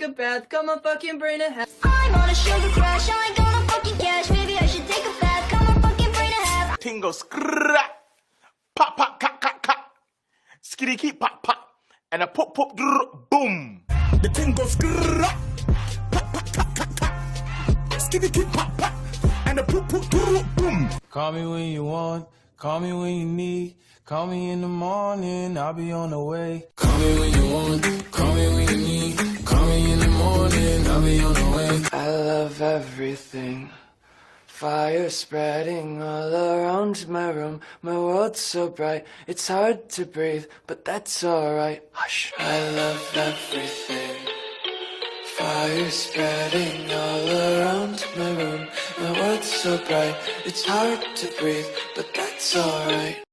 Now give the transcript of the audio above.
a bath, got my fucking brain a half. I'm on a sugar crash, I ain't gonna fucking cash. Maybe I should take a bath, got my fucking brain a half. Tingle skrrrra, pop pop cut cut cut, skitty keep pop pop, and a pop pop drr, boom. The tingle skrrrra, pop pop cut cut cut, skitty keep pop pop, and a pop pop drr, boom. Call me when you want, call me when you need. Call me in the morning, I'll be on the way. Call me when you want, call me when you need. Call me in the morning, I'll be on the way. I love everything. Fire spreading all around my room. My world's so bright, it's hard to breathe, but that's alright. Hush. I love everything. Fire spreading all around my room. My world's so bright, it's hard to breathe, but that's alright.